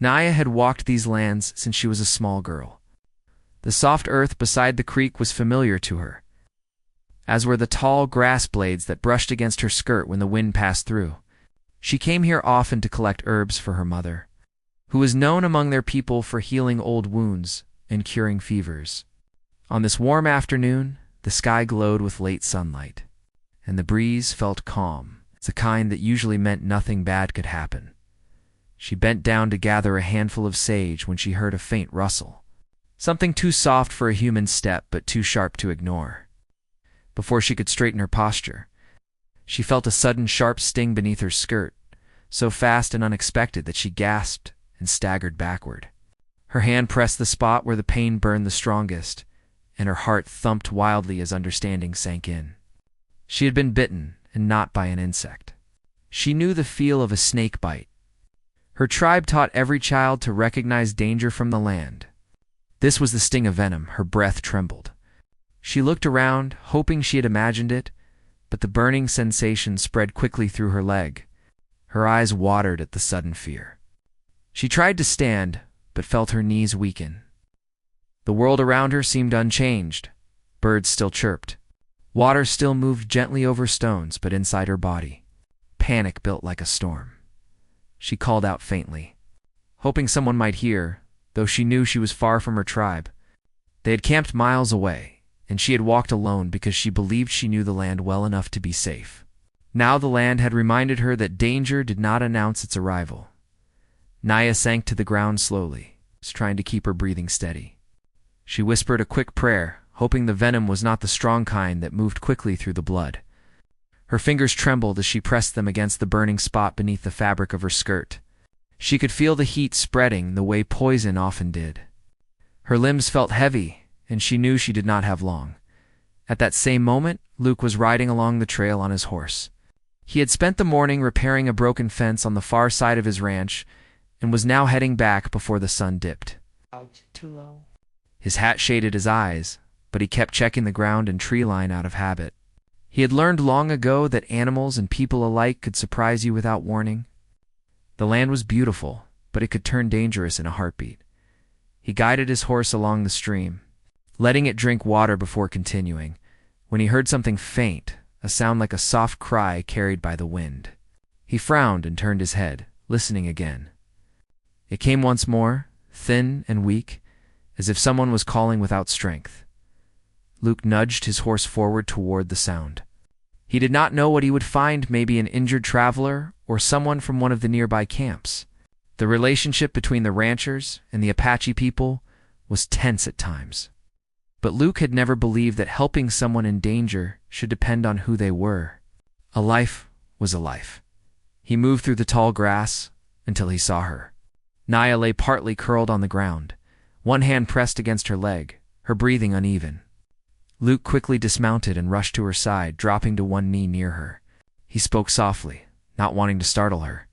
Naya had walked these lands since she was a small girl. The soft earth beside the creek was familiar to her, as were the tall grass blades that brushed against her skirt when the wind passed through. She came here often to collect herbs for her mother, who was known among their people for healing old wounds and curing fevers. On this warm afternoon, the sky glowed with late sunlight, and the breeze felt calm. It's the kind that usually meant nothing bad could happen. She bent down to gather a handful of sage when she heard a faint rustle, something too soft for a human step but too sharp to ignore. Before she could straighten her posture, she felt a sudden sharp sting beneath her skirt, so fast and unexpected that she gasped and staggered backward. Her hand pressed the spot where the pain burned the strongest, and her heart thumped wildly as understanding sank in. She had been bitten, and not by an insect. She knew the feel of a snake bite. Her tribe taught every child to recognize danger from the land. This was the sting of venom. Her breath trembled. She looked around, hoping she had imagined it, but the burning sensation spread quickly through her leg. Her eyes watered at the sudden fear. She tried to stand, but felt her knees weaken. The world around her seemed unchanged. Birds still chirped. Water still moved gently over stones, but inside her body, panic built like a storm. She called out faintly, hoping someone might hear, though she knew she was far from her tribe. They had camped miles away, and she had walked alone because she believed she knew the land well enough to be safe. Now the land had reminded her that danger did not announce its arrival. Naya sank to the ground slowly, trying to keep her breathing steady. She whispered a quick prayer, hoping the venom was not the strong kind that moved quickly through the blood. Her fingers trembled as she pressed them against the burning spot beneath the fabric of her skirt. She could feel the heat spreading the way poison often did. Her limbs felt heavy, and she knew she did not have long. At that same moment, Luke was riding along the trail on his horse. He had spent the morning repairing a broken fence on the far side of his ranch and was now heading back before the sun dipped. Too low. His hat shaded his eyes, but he kept checking the ground and tree line out of habit. He had learned long ago that animals and people alike could surprise you without warning. The land was beautiful, but it could turn dangerous in a heartbeat. He guided his horse along the stream, letting it drink water before continuing, when he heard something faint, a sound like a soft cry carried by the wind. He frowned and turned his head, listening again. It came once more, thin and weak, as if someone was calling without strength. Luke nudged his horse forward toward the sound. He did not know what he would find, maybe an injured traveler or someone from one of the nearby camps. The relationship between the ranchers and the Apache people was tense at times. But Luke had never believed that helping someone in danger should depend on who they were. A life was a life. He moved through the tall grass until he saw her. Naya lay partly curled on the ground, one hand pressed against her leg, her breathing uneven. Luke quickly dismounted and rushed to her side, dropping to one knee near her. He spoke softly, not wanting to startle her.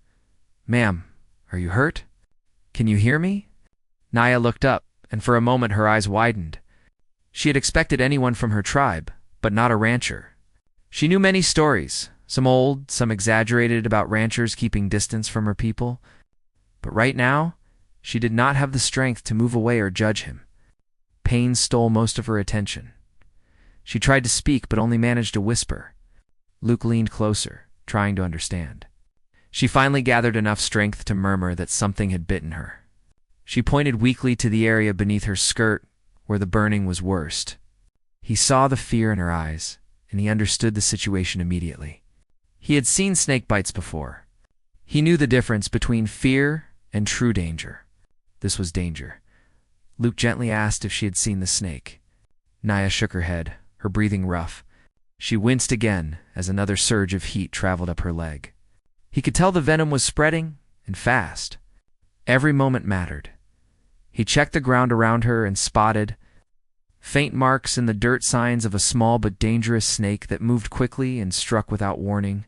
"Ma'am, are you hurt? Can you hear me?" Naya looked up, and for a moment her eyes widened. She had expected anyone from her tribe, but not a rancher. She knew many stories, some old, some exaggerated, about ranchers keeping distance from her people. But right now, she did not have the strength to move away or judge him. Pain stole most of her attention. She tried to speak, but only managed to whisper. Luke leaned closer, trying to understand. She finally gathered enough strength to murmur that something had bitten her. She pointed weakly to the area beneath her skirt, where the burning was worst. He saw the fear in her eyes, and he understood the situation immediately. He had seen snake bites before. He knew the difference between fear and true danger. This was danger. Luke gently asked if she had seen the snake. Naya shook her head, her breathing rough. She winced again as another surge of heat traveled up her leg. He could tell the venom was spreading, and fast. Every moment mattered. He checked the ground around her and spotted faint marks in the dirt, signs of a small but dangerous snake that moved quickly and struck without warning.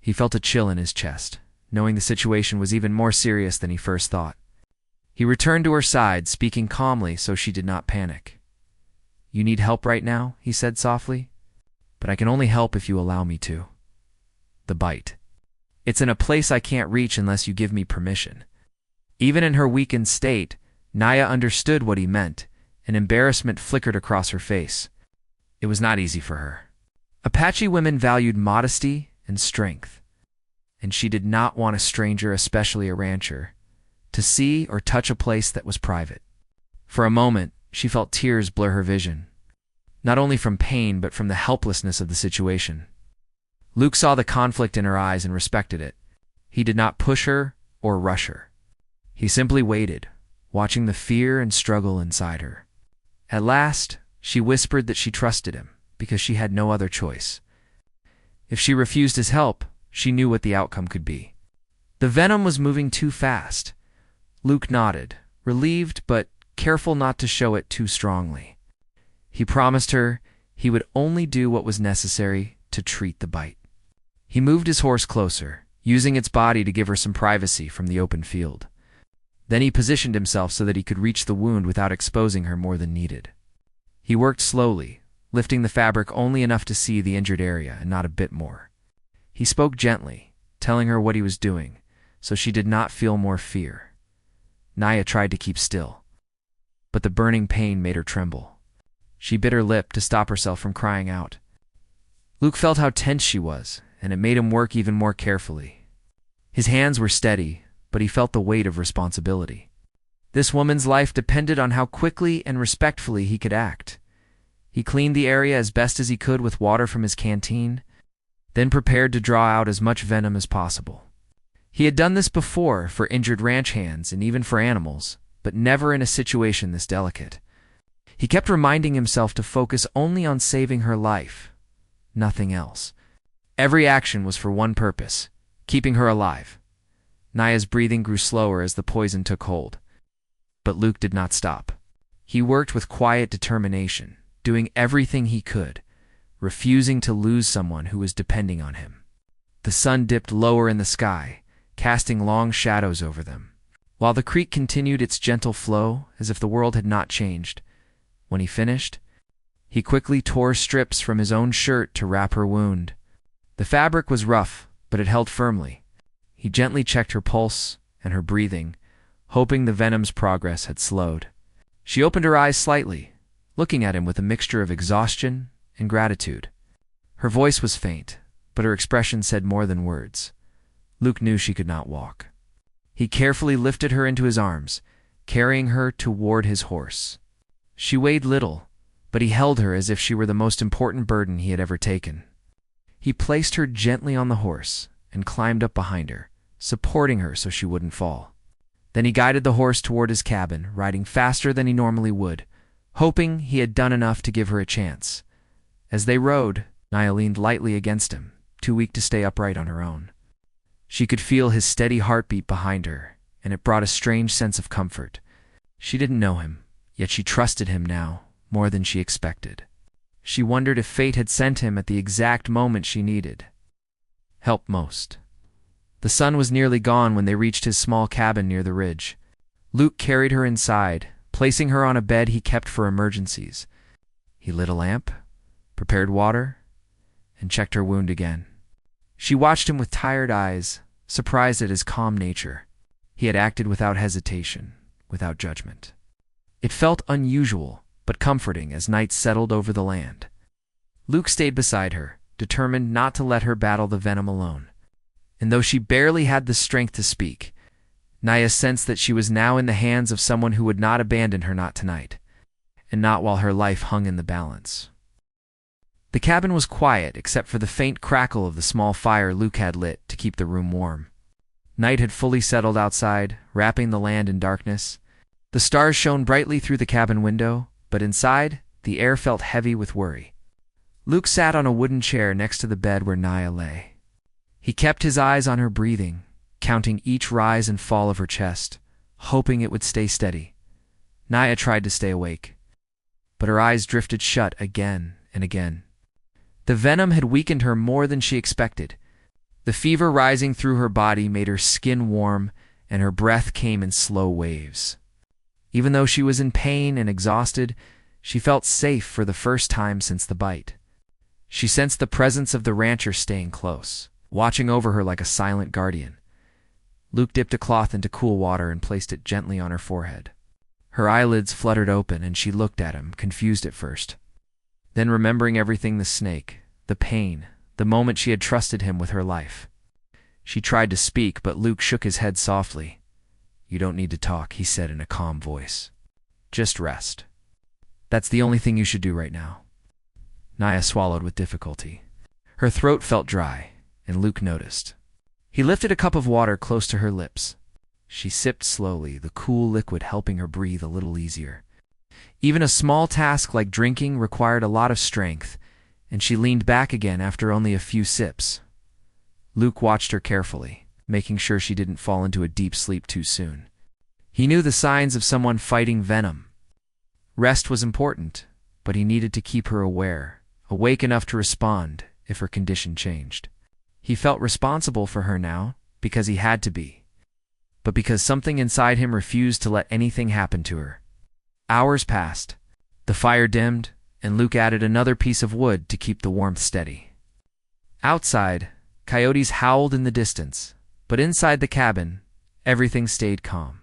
He felt a chill in his chest, knowing the situation was even more serious than he first thought. He returned to her side, speaking calmly so she did not panic. "You need help right now," he said softly, "but I can only help if you allow me to. The bite. It's in a place I can't reach unless you give me permission." Even in her weakened state, Naya understood what he meant, and embarrassment flickered across her face. It was not easy for her. Apache women valued modesty and strength, and she did not want a stranger, especially a rancher, to see or touch a place that was private. For a moment, she felt tears blur her vision, not only from pain but from the helplessness of the situation. Luke saw the conflict in her eyes and respected it. He did not push her or rush her. He simply waited, watching the fear and struggle inside her. At last, she whispered that she trusted him because she had no other choice. If she refused his help, she knew what the outcome could be. The venom was moving too fast. Luke nodded, relieved but careful not to show it too strongly. He promised her he would only do what was necessary to treat the bite. He moved his horse closer, using its body to give her some privacy from the open field. Then he positioned himself so that he could reach the wound without exposing her more than needed. He worked slowly, lifting the fabric only enough to see the injured area and not a bit more. He spoke gently, telling her what he was doing, so she did not feel more fear. Naya tried to keep still, but the burning pain made her tremble. She bit her lip to stop herself from crying out. Luke felt how tense she was, and it made him work even more carefully. His hands were steady, but he felt the weight of responsibility. This woman's life depended on how quickly and respectfully he could act. He cleaned the area as best as he could with water from his canteen, then prepared to draw out as much venom as possible. He had done this before for injured ranch hands and even for animals, but never in a situation this delicate. He kept reminding himself to focus only on saving her life, nothing else. Every action was for one purpose, keeping her alive. Naya's breathing grew slower as the poison took hold. But Luke did not stop. He worked with quiet determination, doing everything he could, refusing to lose someone who was depending on him. The sun dipped lower in the sky, casting long shadows over them, while the creek continued its gentle flow as if the world had not changed. When he finished, he quickly tore strips from his own shirt to wrap her wound. The fabric was rough, but it held firmly. He gently checked her pulse and her breathing, hoping the venom's progress had slowed. She opened her eyes slightly, looking at him with a mixture of exhaustion and gratitude. Her voice was faint, but her expression said more than words. Luke knew she could not walk. He carefully lifted her into his arms, carrying her toward his horse. She weighed little, but he held her as if she were the most important burden he had ever taken. He placed her gently on the horse and climbed up behind her, supporting her so she wouldn't fall. Then he guided the horse toward his cabin, riding faster than he normally would, hoping he had done enough to give her a chance. As they rode, Naya leaned lightly against him, too weak to stay upright on her own. She could feel his steady heartbeat behind her, and it brought a strange sense of comfort. She didn't know him, yet she trusted him now more than she expected. She wondered if fate had sent him at the exact moment she needed help most. The sun was nearly gone when they reached his small cabin near the ridge. Luke carried her inside, placing her on a bed he kept for emergencies. He lit a lamp, prepared water, and checked her wound again. She watched him with tired eyes, surprised at his calm nature. He had acted without hesitation, without judgment. It felt unusual, but comforting as night settled over the land. Luke stayed beside her, determined not to let her battle the venom alone. And though she barely had the strength to speak, Naya sensed that she was now in the hands of someone who would not abandon her, not tonight, and not while her life hung in the balance. The cabin was quiet except for the faint crackle of the small fire Luke had lit to keep the room warm. Night had fully settled outside, wrapping the land in darkness. The stars shone brightly through the cabin window, but inside, the air felt heavy with worry. Luke sat on a wooden chair next to the bed where Naya lay. He kept his eyes on her breathing, counting each rise and fall of her chest, hoping it would stay steady. Naya tried to stay awake, but her eyes drifted shut again and again. The venom had weakened her more than she expected. The fever rising through her body made her skin warm, and her breath came in slow waves. Even though she was in pain and exhausted, she felt safe for the first time since the bite. She sensed the presence of the rancher staying close, watching over her like a silent guardian. Luke dipped a cloth into cool water and placed it gently on her forehead. Her eyelids fluttered open and she looked at him, confused at first. Then remembering everything, the snake, the pain, the moment she had trusted him with her life. She tried to speak, but Luke shook his head softly. "You don't need to talk," he said in a calm voice. "Just rest. That's the only thing you should do right now." Naya swallowed with difficulty. Her throat felt dry, and Luke noticed. He lifted a cup of water close to her lips. She sipped slowly, the cool liquid helping her breathe a little easier. Even a small task like drinking required a lot of strength, and she leaned back again after only a few sips. Luke watched her carefully, making sure she didn't fall into a deep sleep too soon. He knew the signs of someone fighting venom. Rest was important, but he needed to keep her awake enough to respond if her condition changed. He felt responsible for her now, because he had to be, but because something inside him refused to let anything happen to her. Hours passed. The fire dimmed, and Luke added another piece of wood to keep the warmth steady. Outside, coyotes howled in the distance, but inside the cabin, everything stayed calm.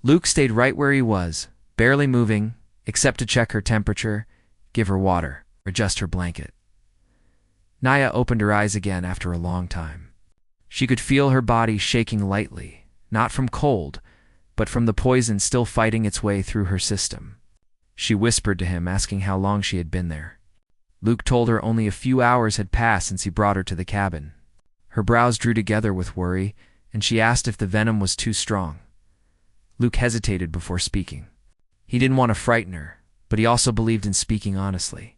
Luke stayed right where he was, barely moving, except to check her temperature, give her water, adjust her blanket. Naya opened her eyes again after a long time. She could feel her body shaking lightly, not from cold, but from the poison still fighting its way through her system. She whispered to him, asking how long she had been there. Luke told her only a few hours had passed since he brought her to the cabin. Her brows drew together with worry, and she asked if the venom was too strong. Luke hesitated before speaking. He didn't want to frighten her, but he also believed in speaking honestly.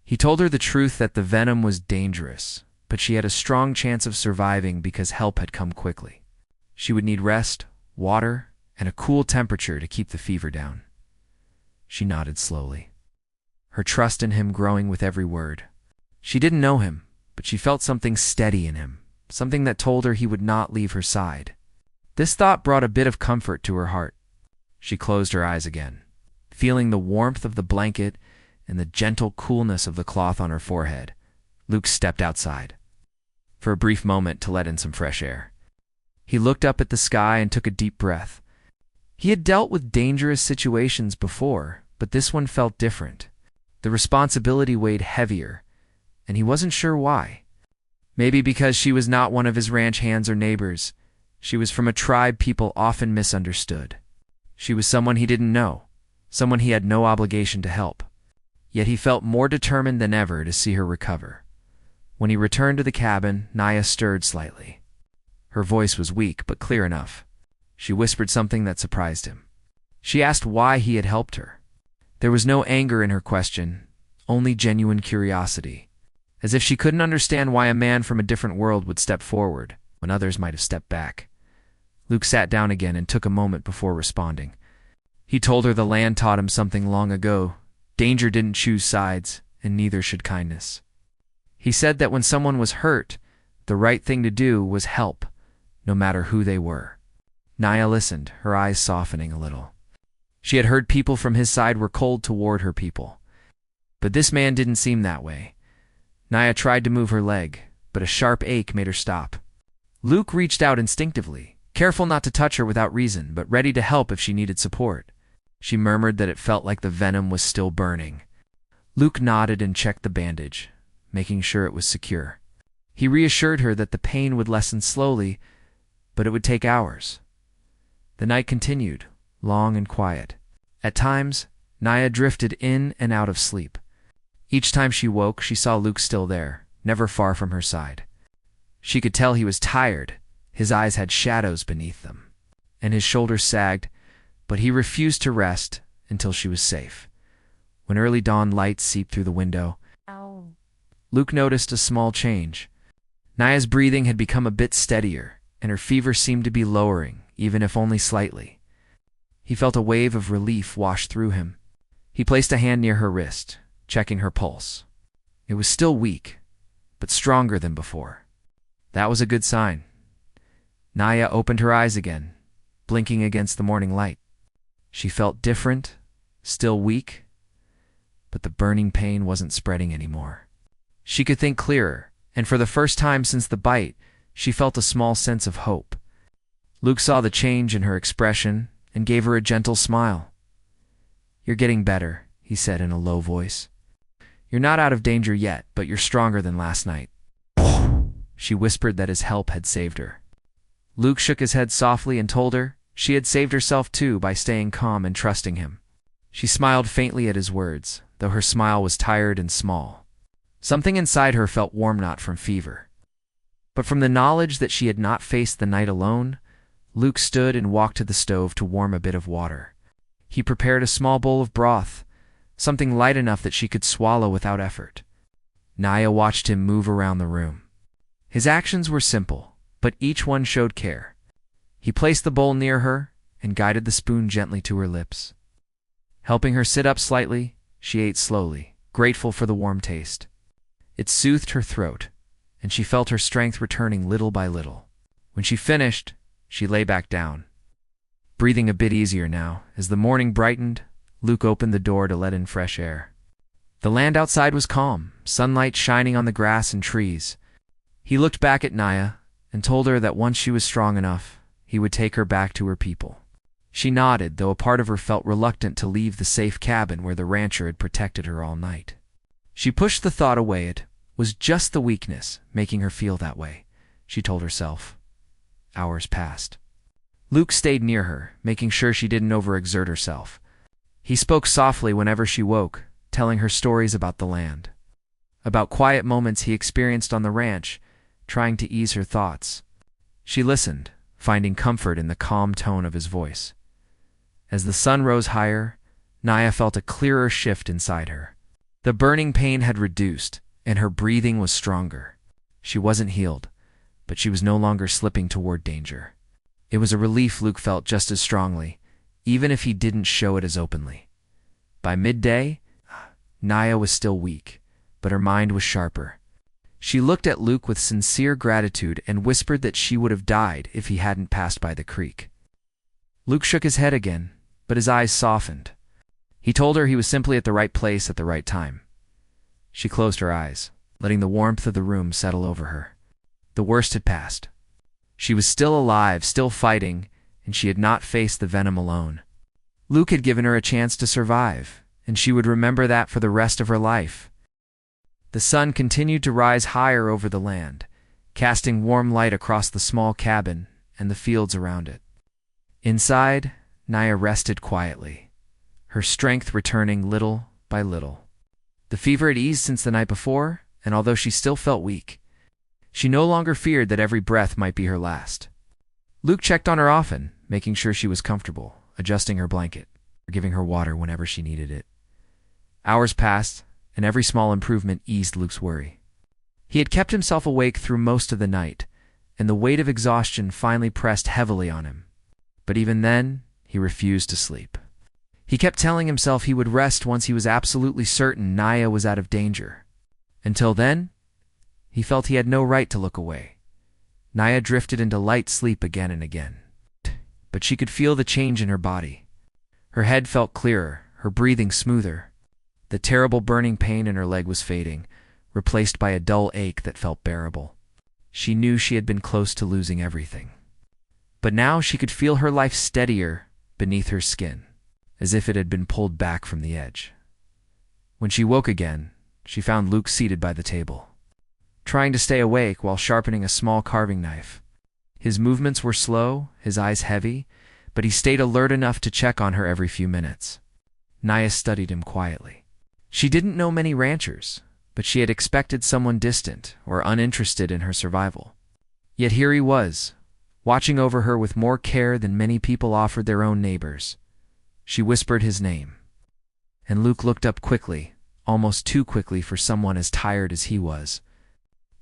He told her the truth that the venom was dangerous, but she had a strong chance of surviving because help had come quickly. She would need rest, water, and a cool temperature to keep the fever down. She nodded slowly, her trust in him growing with every word. She didn't know him, but she felt something steady in him, something that told her he would not leave her side. This thought brought a bit of comfort to her heart. She closed her eyes again, feeling the warmth of the blanket and the gentle coolness of the cloth on her forehead. Luke stepped outside for a brief moment to let in some fresh air. He looked up at the sky and took a deep breath. He had dealt with dangerous situations before, but this one felt different. The responsibility weighed heavier, and he wasn't sure why. Maybe because she was not one of his ranch hands or neighbors. She was from a tribe people often misunderstood. She was someone he didn't know, someone he had no obligation to help. Yet he felt more determined than ever to see her recover. When he returned to the cabin, Naya stirred slightly. Her voice was weak, but clear enough. She whispered something that surprised him. She asked why he had helped her. There was no anger in her question, only genuine curiosity, as if she couldn't understand why a man from a different world would step forward when others might have stepped back. Luke sat down again and took a moment before responding. He told her the land taught him something long ago. Danger didn't choose sides, and neither should kindness. He said that when someone was hurt, the right thing to do was help, no matter who they were. Naya listened, her eyes softening a little. She had heard people from his side were cold toward her people, but this man didn't seem that way. Naya tried to move her leg, but a sharp ache made her stop. Luke reached out instinctively, careful not to touch her without reason, but ready to help if she needed support. She murmured that it felt like the venom was still burning. Luke nodded and checked the bandage, making sure it was secure. He reassured her that the pain would lessen slowly, but it would take hours. The night continued, long and quiet. At times, Naya drifted in and out of sleep. Each time she woke, she saw Luke still there, never far from her side. She could tell he was tired. His eyes had shadows beneath them, and his shoulders sagged, but he refused to rest until she was safe. When early dawn light seeped through the window, Luke noticed a small change. Naya's breathing had become a bit steadier, and her fever seemed to be lowering, even if only slightly. He felt a wave of relief wash through him. He placed a hand near her wrist, checking her pulse. It was still weak, but stronger than before. That was a good sign. Naya opened her eyes again, blinking against the morning light. She felt different, still weak, but the burning pain wasn't spreading anymore. She could think clearer, and for the first time since the bite, she felt a small sense of hope. Luke saw the change in her expression and gave her a gentle smile. "You're getting better," he said in a low voice. "You're not out of danger yet, but you're stronger than last night." She whispered that his help had saved her. Luke shook his head softly and told her she had saved herself too by staying calm and trusting him. She smiled faintly at his words, though her smile was tired and small. Something inside her felt warm, not from fever, but from the knowledge that she had not faced the night alone. Luke stood and walked to the stove to warm a bit of water. He prepared a small bowl of broth, something light enough that she could swallow without effort. Naya watched him move around the room. His actions were simple, but each one showed care. He placed the bowl near her and guided the spoon gently to her lips. Helping her sit up slightly, she ate slowly, grateful for the warm taste. It soothed her throat, and she felt her strength returning little by little. When she finished, she lay back down, breathing a bit easier now. As the morning brightened, Luke opened the door to let in fresh air. The land outside was calm, sunlight shining on the grass and trees. He looked back at Naya and told her that once she was strong enough, he would take her back to her people. She nodded, though a part of her felt reluctant to leave the safe cabin where the rancher had protected her all night. She pushed the thought away. It was just the weakness making her feel that way, she told herself. Hours passed. Luke stayed near her, making sure she didn't overexert herself. He spoke softly whenever she woke, telling her stories about the land, about quiet moments he experienced on the ranch, trying to ease her thoughts. She listened, finding comfort in the calm tone of his voice. As the sun rose higher, Naya felt a clearer shift inside her. The burning pain had reduced, and her breathing was stronger. She wasn't healed, but she was no longer slipping toward danger. It was a relief Luke felt just as strongly, even if he didn't show it as openly. By midday, Naya was still weak, but her mind was sharper. She looked at Luke with sincere gratitude and whispered that she would have died if he hadn't passed by the creek. Luke shook his head again, but his eyes softened. He told her he was simply at the right place at the right time. She closed her eyes, letting the warmth of the room settle over her. The worst had passed. She was still alive, still fighting, and she had not faced the venom alone. Luke had given her a chance to survive, and she would remember that for the rest of her life. The sun continued to rise higher over the land, casting warm light across the small cabin and the fields around it. Inside, Naya rested quietly, her strength returning little by little. The fever had eased since the night before, and although she still felt weak, she no longer feared that every breath might be her last. Luke checked on her often, making sure she was comfortable, adjusting her blanket, or giving her water whenever she needed it. Hours passed, and every small improvement eased Luke's worry. He had kept himself awake through most of the night, and the weight of exhaustion finally pressed heavily on him. But even then, he refused to sleep. He kept telling himself he would rest once he was absolutely certain Naya was out of danger. Until then, he felt he had no right to look away. Naya drifted into light sleep again and again, but she could feel the change in her body. Her head felt clearer, her breathing smoother. The terrible burning pain in her leg was fading, replaced by a dull ache that felt bearable. She knew she had been close to losing everything. But now she could feel her life steadier beneath her skin, as if it had been pulled back from the edge. When she woke again, she found Luke seated by the table, trying to stay awake while sharpening a small carving knife. His movements were slow, his eyes heavy, but he stayed alert enough to check on her every few minutes. Naya studied him quietly. She didn't know many ranchers, but she had expected someone distant or uninterested in her survival. Yet here he was, watching over her with more care than many people offered their own neighbors. She whispered his name, and Luke looked up quickly, almost too quickly for someone as tired as he was.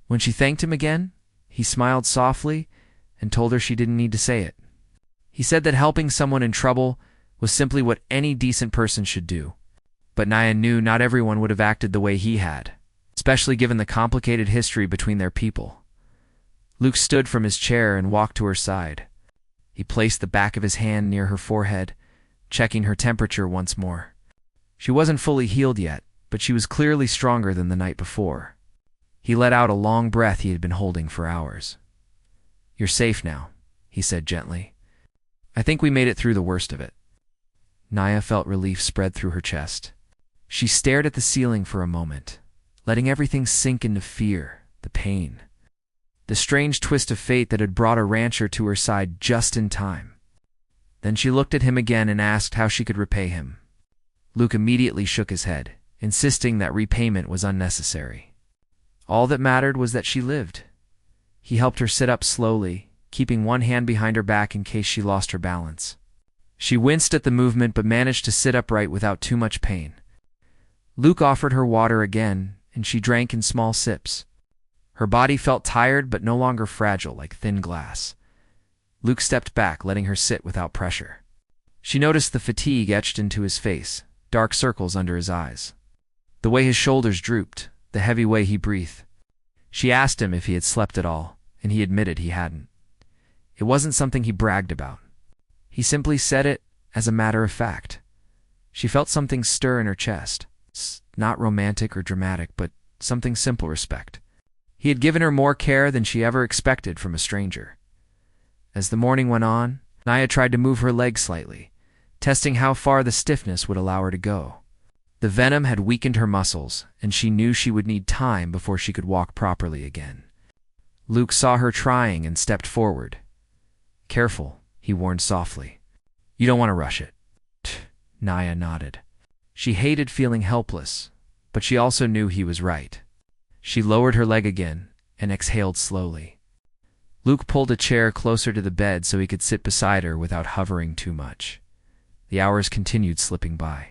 When she thanked him again, he smiled softly and told her she didn't need to say it. He said that helping someone in trouble was simply what any decent person should do. But Naya knew not everyone would have acted the way he had, especially given the complicated history between their people. Luke stood from his chair and walked to her side. He placed the back of his hand near her forehead, checking her temperature once more. She wasn't fully healed yet, but she was clearly stronger than the night before. He let out a long breath he had been holding for hours. "You're safe now," he said gently. I think we made it through the worst of it. Naya felt relief spread through her chest. She stared at the ceiling for a moment, letting everything sink into fear, the pain, the strange twist of fate that had brought a rancher to her side just in time. Then she looked at him again and asked how she could repay him. Luke immediately shook his head, insisting that repayment was unnecessary. All that mattered was that she lived. He helped her sit up slowly, keeping one hand behind her back in case she lost her balance. She winced at the movement but managed to sit upright without too much pain. Luke offered her water again, and she drank in small sips. Her body felt tired but no longer fragile like thin glass. Luke stepped back, letting her sit without pressure. She noticed the fatigue etched into his face, dark circles under his eyes, the way his shoulders drooped, the heavy way he breathed. She asked him if he had slept at all, and he admitted he hadn't. It wasn't something he bragged about. He simply said it as a matter of fact. She felt something stir in her chest, not romantic or dramatic, but something simple respect. He had given her more care than she ever expected from a stranger. As the morning went on, Naya tried to move her leg slightly, testing how far the stiffness would allow her to go. The venom had weakened her muscles, and she knew she would need time before she could walk properly again. Luke saw her trying and stepped forward. Careful, he warned softly. You don't want to rush it. Naya nodded. She hated feeling helpless, but she also knew he was right. She lowered her leg again and exhaled slowly. Luke pulled a chair closer to the bed so he could sit beside her without hovering too much. The hours continued slipping by.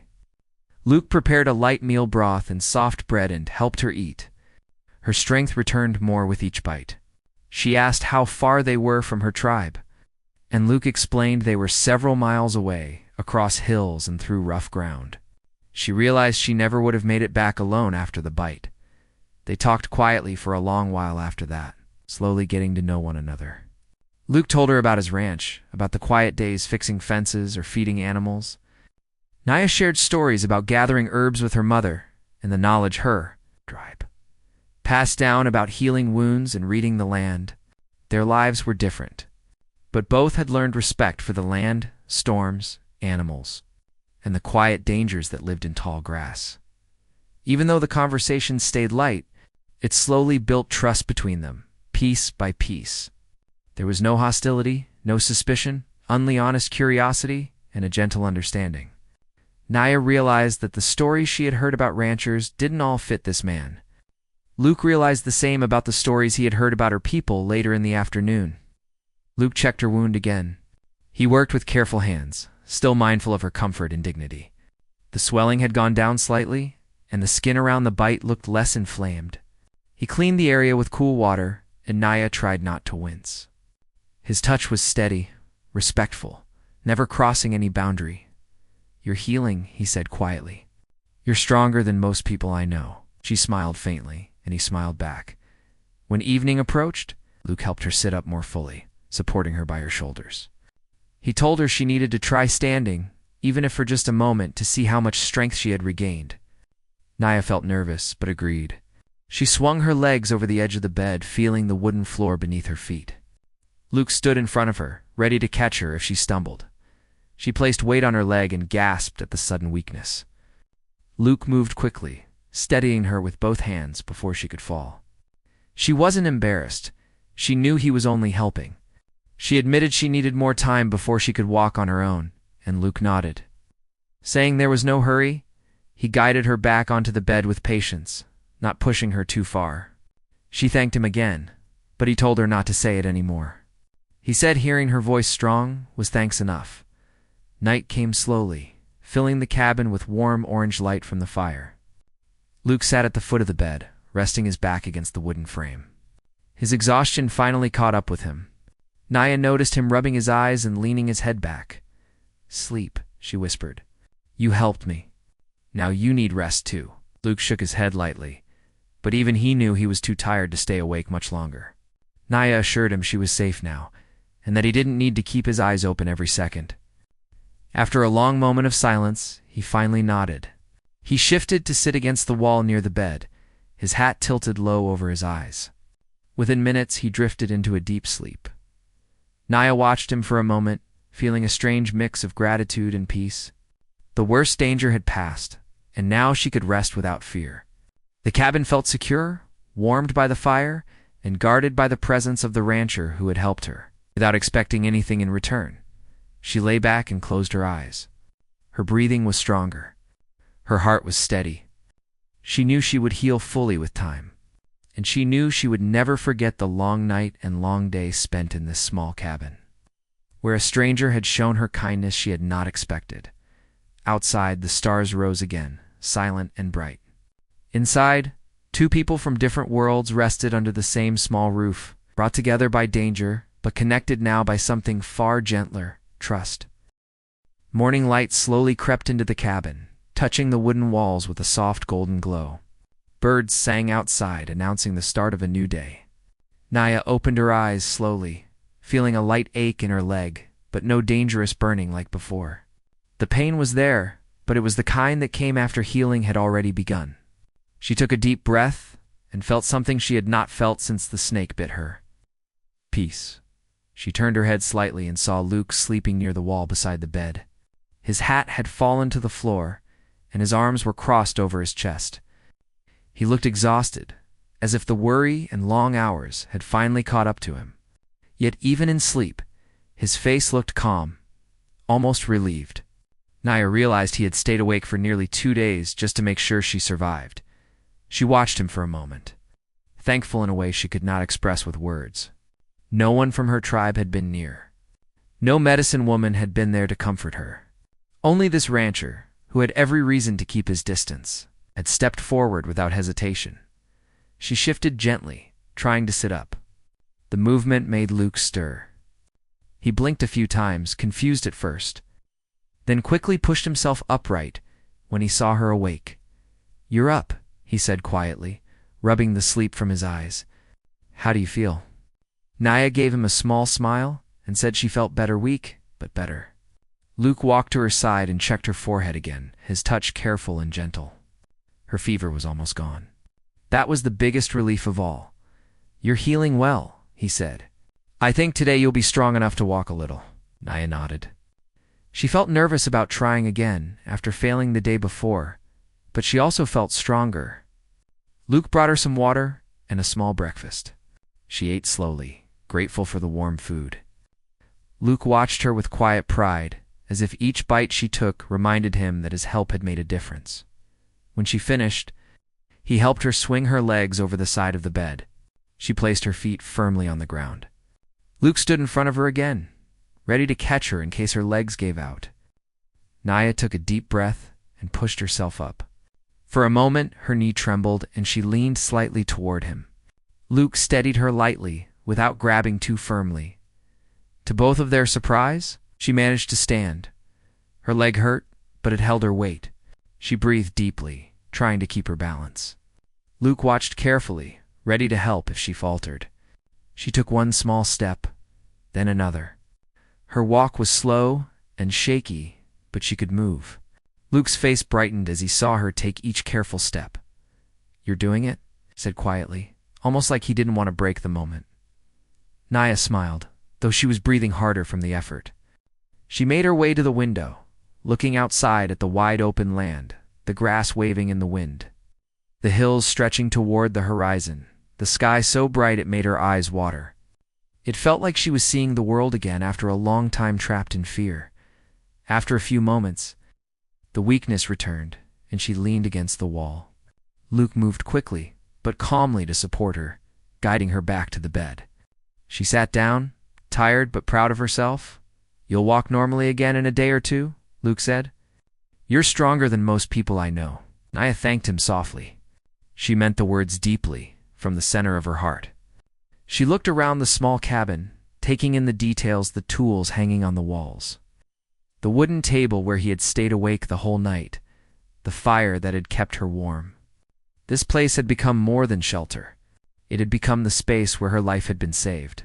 Luke prepared a light meal broth and soft bread and helped her eat. Her strength returned more with each bite. She asked how far they were from her tribe, and Luke explained they were several miles away, across hills and through rough ground. She realized she never would have made it back alone after the bite. They talked quietly for a long while after that, slowly getting to know one another. Luke told her about his ranch, about the quiet days fixing fences or feeding animals. Naya shared stories about gathering herbs with her mother and the knowledge her tribe passed down about healing wounds and reading the land. Their lives were different, but both had learned respect for the land, storms, animals, and the quiet dangers that lived in tall grass. Even though the conversation stayed light, it slowly built trust between them, piece by piece. There was no hostility, no suspicion, only honest curiosity and a gentle understanding. Naya realized that the stories she had heard about ranchers didn't all fit this man. Luke realized the same about the stories he had heard about her people later in the afternoon. Luke checked her wound again. He worked with careful hands, still mindful of her comfort and dignity. The swelling had gone down slightly, and the skin around the bite looked less inflamed. He cleaned the area with cool water, and Naya tried not to wince. His touch was steady, respectful, never crossing any boundary. You're healing, he said quietly. You're stronger than most people I know. She smiled faintly, and he smiled back. When evening approached, Luke helped her sit up more fully, supporting her by her shoulders. He told her she needed to try standing, even if for just a moment, to see how much strength she had regained. Naya felt nervous, but agreed. She swung her legs over the edge of the bed, feeling the wooden floor beneath her feet. Luke stood in front of her, ready to catch her if she stumbled. She placed weight on her leg and gasped at the sudden weakness. Luke moved quickly, steadying her with both hands before she could fall. She wasn't embarrassed. She knew he was only helping. She admitted she needed more time before she could walk on her own, and Luke nodded. Saying there was no hurry, he guided her back onto the bed with patience, not pushing her too far. She thanked him again, but he told her not to say it anymore. He said hearing her voice strong was thanks enough. Night came slowly, filling the cabin with warm orange light from the fire. Luke sat at the foot of the bed, resting his back against the wooden frame. His exhaustion finally caught up with him. Naya noticed him rubbing his eyes and leaning his head back. Sleep, she whispered. You helped me. Now you need rest too. Luke shook his head lightly, but even he knew he was too tired to stay awake much longer. Naya assured him she was safe now, and that he didn't need to keep his eyes open every second. After a long moment of silence, he finally nodded. He shifted to sit against the wall near the bed, his hat tilted low over his eyes. Within minutes, he drifted into a deep sleep. Naya watched him for a moment, feeling a strange mix of gratitude and peace. The worst danger had passed, and now she could rest without fear. The cabin felt secure, warmed by the fire, and guarded by the presence of the rancher who had helped her. Without expecting anything in return, she lay back and closed her eyes. Her breathing was stronger. Her heart was steady. She knew she would heal fully with time, and she knew she would never forget the long night and long day spent in this small cabin, where a stranger had shown her kindness she had not expected. Outside, the stars rose again, silent and bright. Inside, two people from different worlds rested under the same small roof, brought together by danger, but connected now by something far gentler: trust. Morning light slowly crept into the cabin, touching the wooden walls with a soft golden glow. Birds sang outside, announcing the start of a new day. Naya opened her eyes slowly, feeling a light ache in her leg, but no dangerous burning like before. The pain was there, but it was the kind that came after healing had already begun. She took a deep breath and felt something she had not felt since the snake bit her. Peace. She turned her head slightly and saw Luke sleeping near the wall beside the bed. His hat had fallen to the floor, and his arms were crossed over his chest. He looked exhausted, as if the worry and long hours had finally caught up to him. Yet even in sleep, his face looked calm, almost relieved. Naya realized he had stayed awake for nearly 2 days just to make sure she survived. She watched him for a moment, thankful in a way she could not express with words. No one from her tribe had been near. No medicine woman had been there to comfort her. Only this rancher, who had every reason to keep his distance, had stepped forward without hesitation. She shifted gently, trying to sit up. The movement made Luke stir. He blinked a few times, confused at first, then quickly pushed himself upright when he saw her awake. "You're up," he said quietly, rubbing the sleep from his eyes. "How do you feel?" Naya gave him a small smile and said she felt better, weak, but better. Luke walked to her side and checked her forehead again, his touch careful and gentle. Her fever was almost gone. That was the biggest relief of all. "You're healing well," he said. "I think today you'll be strong enough to walk a little." Naya nodded. She felt nervous about trying again after failing the day before, but she also felt stronger. Luke brought her some water and a small breakfast. She ate slowly, grateful for the warm food. Luke watched her with quiet pride, as if each bite she took reminded him that his help had made a difference. When she finished, he helped her swing her legs over the side of the bed. She placed her feet firmly on the ground. Luke stood in front of her again, ready to catch her in case her legs gave out. Naya took a deep breath and pushed herself up. For a moment, her knee trembled and she leaned slightly toward him. Luke steadied her lightly, without grabbing too firmly. To both of their surprise, she managed to stand. Her leg hurt, but it held her weight. She breathed deeply, trying to keep her balance. Luke watched carefully, ready to help if she faltered. She took one small step, then another. Her walk was slow and shaky, but she could move. Luke's face brightened as he saw her take each careful step. "You're doing it?" he said quietly, almost like he didn't want to break the moment. Naya smiled, though she was breathing harder from the effort. She made her way to the window, looking outside at the wide-open land, the grass waving in the wind, the hills stretching toward the horizon, the sky so bright it made her eyes water. It felt like she was seeing the world again after a long time trapped in fear. After a few moments, the weakness returned, and she leaned against the wall. Luke moved quickly, but calmly to support her, guiding her back to the bed. She sat down, tired but proud of herself. "You'll walk normally again in a day or two," Luke said. "You're stronger than most people I know." Naya thanked him softly. She meant the words deeply, from the center of her heart. She looked around the small cabin, taking in the details, the tools hanging on the walls, the wooden table where he had stayed awake the whole night, the fire that had kept her warm. This place had become more than shelter. It had become the space where her life had been saved.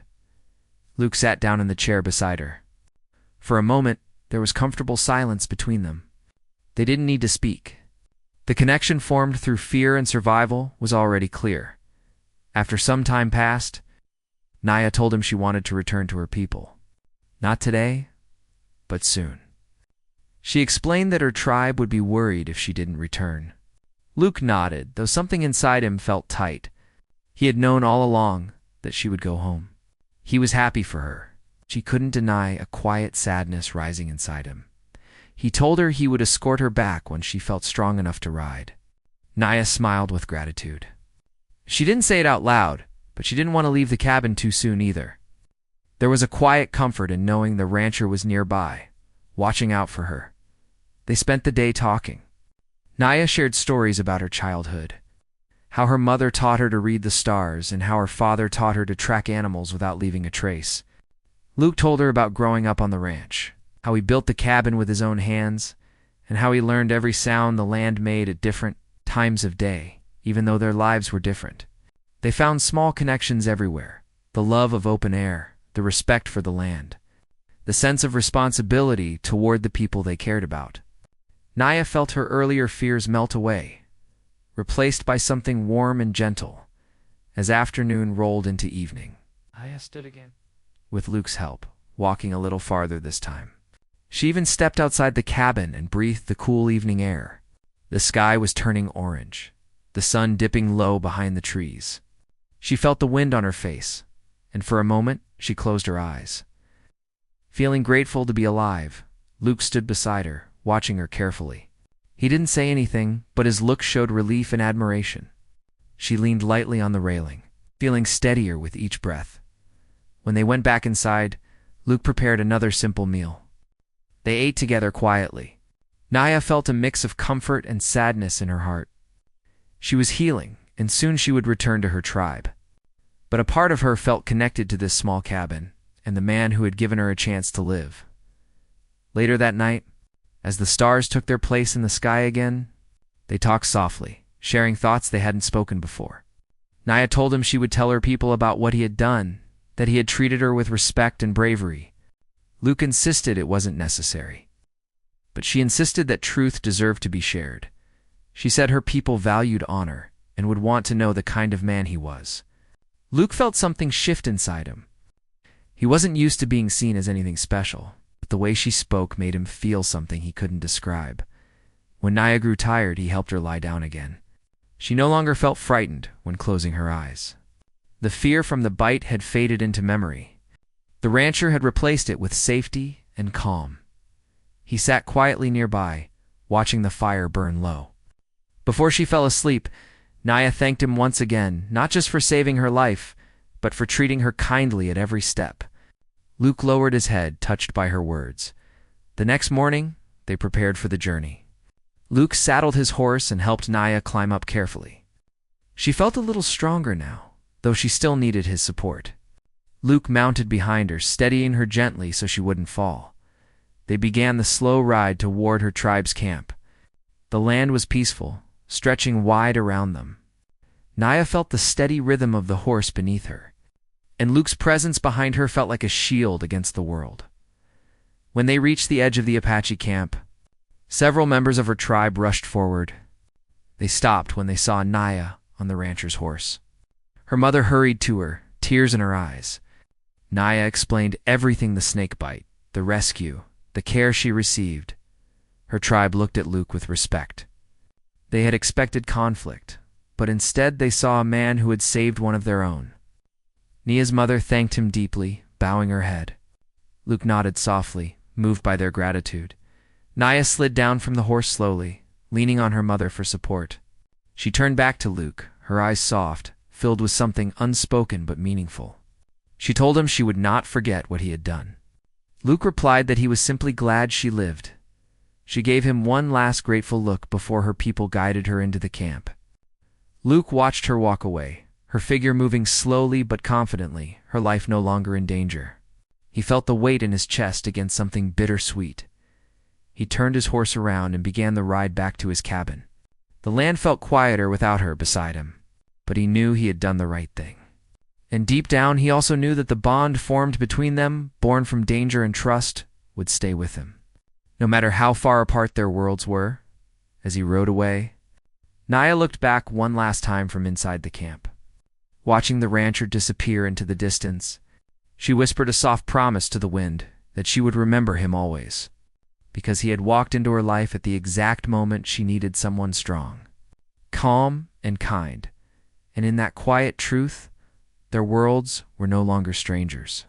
Luke sat down in the chair beside her. For a moment, there was comfortable silence between them. They didn't need to speak. The connection formed through fear and survival was already clear. After some time passed, Naya told him she wanted to return to her people. Not today, but soon. She explained that her tribe would be worried if she didn't return. Luke nodded, though something inside him felt tight. He had known all along that she would go home. He was happy for her. She couldn't deny a quiet sadness rising inside him. He told her he would escort her back when she felt strong enough to ride. Naya smiled with gratitude. She didn't say it out loud, but she didn't want to leave the cabin too soon either. There was a quiet comfort in knowing the rancher was nearby, watching out for her. They spent the day talking. Naya shared stories about her childhood, how her mother taught her to read the stars and how her father taught her to track animals without leaving a trace. Luke told her about growing up on the ranch, how he built the cabin with his own hands, and how he learned every sound the land made at different times of day, even though their lives were different. They found small connections everywhere: the love of open air, the respect for the land, the sense of responsibility toward the people they cared about. Naya felt her earlier fears melt away, replaced by something warm and gentle, as afternoon rolled into evening. Naya stood again, with Luke's help, walking a little farther this time. She even stepped outside the cabin and breathed the cool evening air. The sky was turning orange, the sun dipping low behind the trees. She felt the wind on her face, and for a moment she closed her eyes. Feeling grateful to be alive, Luke stood beside her, watching her carefully. He didn't say anything, but his look showed relief and admiration. She leaned lightly on the railing, feeling steadier with each breath. When they went back inside, Luke prepared another simple meal. They ate together quietly. Naya felt a mix of comfort and sadness in her heart. She was healing, and soon she would return to her tribe. But a part of her felt connected to this small cabin and the man who had given her a chance to live. Later that night, as the stars took their place in the sky again, they talked softly, sharing thoughts they hadn't spoken before. Naya told him she would tell her people about what he had done, that he had treated her with respect and bravery. Luke insisted it wasn't necessary, but she insisted that truth deserved to be shared. She said her people valued honor and would want to know the kind of man he was. Luke felt something shift inside him. He wasn't used to being seen as anything special, but the way she spoke made him feel something he couldn't describe. When Naya grew tired, he helped her lie down again. She no longer felt frightened when closing her eyes. The fear from the bite had faded into memory. The rancher had replaced it with safety and calm. He sat quietly nearby, watching the fire burn low. Before she fell asleep, Naya thanked him once again, not just for saving her life, but for treating her kindly at every step. Luke lowered his head, touched by her words. The next morning, they prepared for the journey. Luke saddled his horse and helped Naya climb up carefully. She felt a little stronger now, though she still needed his support. Luke mounted behind her, steadying her gently so she wouldn't fall. They began the slow ride toward her tribe's camp. The land was peaceful, stretching wide around them. Naya felt the steady rhythm of the horse beneath her, and Luke's presence behind her felt like a shield against the world. When they reached the edge of the Apache camp, several members of her tribe rushed forward. They stopped when they saw Naya on the rancher's horse. Her mother hurried to her, tears in her eyes. Naya explained everything: the snake bite, the rescue, the care she received. Her tribe looked at Luke with respect. They had expected conflict, but instead they saw a man who had saved one of their own. Nia's mother thanked him deeply, bowing her head. Luke nodded softly, moved by their gratitude. Naya slid down from the horse slowly, leaning on her mother for support. She turned back to Luke, her eyes soft, filled with something unspoken but meaningful. She told him she would not forget what he had done. Luke replied that he was simply glad she lived. She gave him one last grateful look before her people guided her into the camp. Luke watched her walk away, her figure moving slowly but confidently, her life no longer in danger. He felt the weight in his chest against something bittersweet. He turned his horse around and began the ride back to his cabin. The land felt quieter without her beside him, but he knew he had done the right thing. And deep down, he also knew that the bond formed between them, born from danger and trust, would stay with him. No matter how far apart their worlds were, as he rode away, Naya looked back one last time from inside the camp. Watching the rancher disappear into the distance, she whispered a soft promise to the wind that she would remember him always, because he had walked into her life at the exact moment she needed someone strong, calm, and kind, and in that quiet truth, their worlds were no longer strangers.